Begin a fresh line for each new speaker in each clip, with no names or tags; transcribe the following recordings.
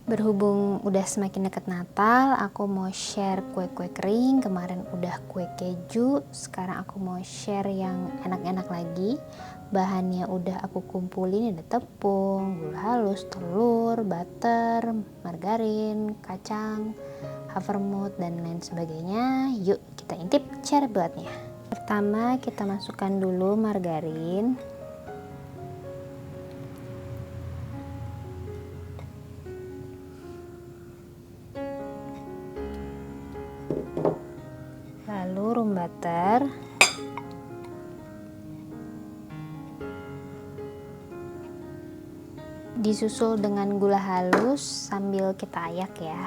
Berhubung udah semakin dekat Natal, aku mau share kue-kue kering. Kemarin udah kue keju, sekarang aku mau share yang enak-enak lagi. Bahannya udah aku kumpulin, ada tepung, gula halus, telur, butter, margarin, kacang, havermut, dan lain sebagainya. Yuk kita intip cara buatnya. Pertama kita masukkan dulu margarin. Lalu room butter, disusul dengan gula halus sambil kita ayak ya.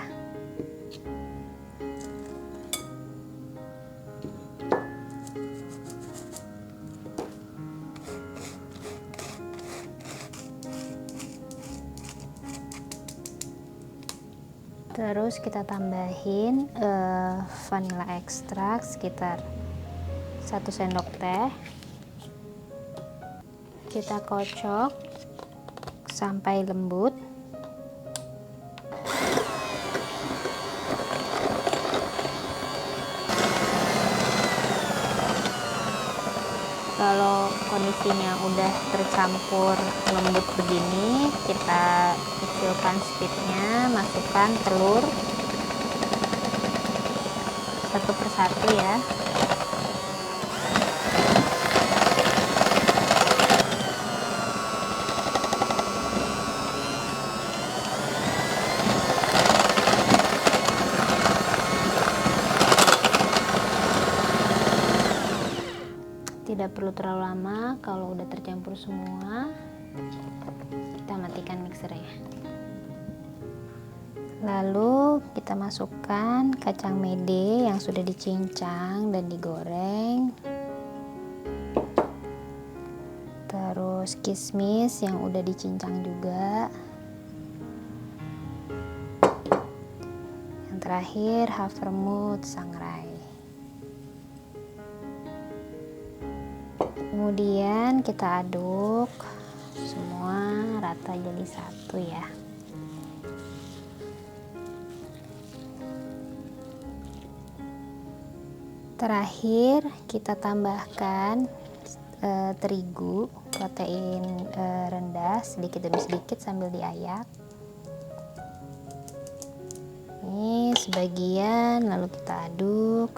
Terus kita tambahin vanilla ekstrak sekitar 1 sendok teh. Kita kocok sampai lembut. Kalau kondisinya udah tercampur lembut begini, kita kecilkan speednya, masukkan telur satu persatu ya. Tidak perlu terlalu lama. Kalau udah tercampur semua, kita matikan mixernya. Lalu kita masukkan kacang mede yang sudah dicincang dan digoreng, terus kismis yang udah dicincang juga, yang terakhir havermut sangrai. Kemudian kita aduk semua rata jadi satu ya. Terakhir kita tambahkan terigu protein rendah sedikit demi sedikit sambil diayak. Ini sebagian, lalu kita aduk.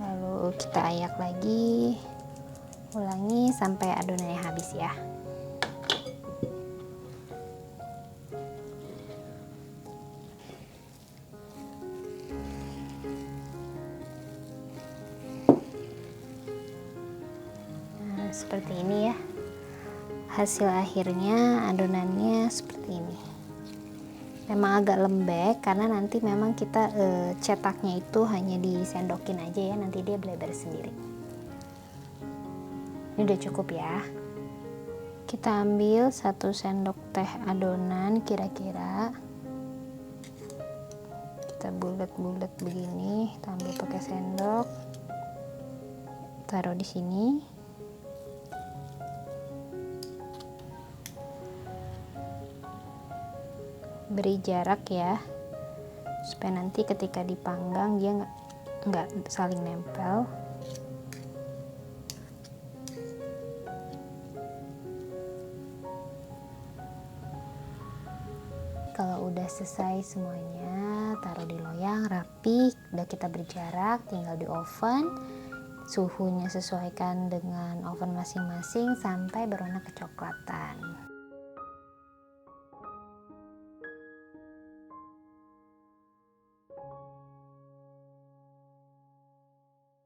Lalu kita ayak lagi, ulangi sampai adonannya habis ya. Nah, seperti ini ya. Hasil akhirnya adonannya seperti ini. Memang agak lembek karena nanti memang kita cetaknya itu hanya disendokin aja ya, nanti dia bleber sendiri. Ini udah cukup ya. Kita ambil 1 sendok teh adonan kira-kira. Kita bulet-bulet begini, kita ambil pakai sendok. Taruh di sini. Beri jarak ya, supaya nanti ketika dipanggang dia nggak saling nempel. Kalau udah selesai semuanya, taruh di loyang rapi, udah kita berjarak, tinggal di oven. Suhunya sesuaikan dengan oven masing-masing sampai berwarna kecoklatan.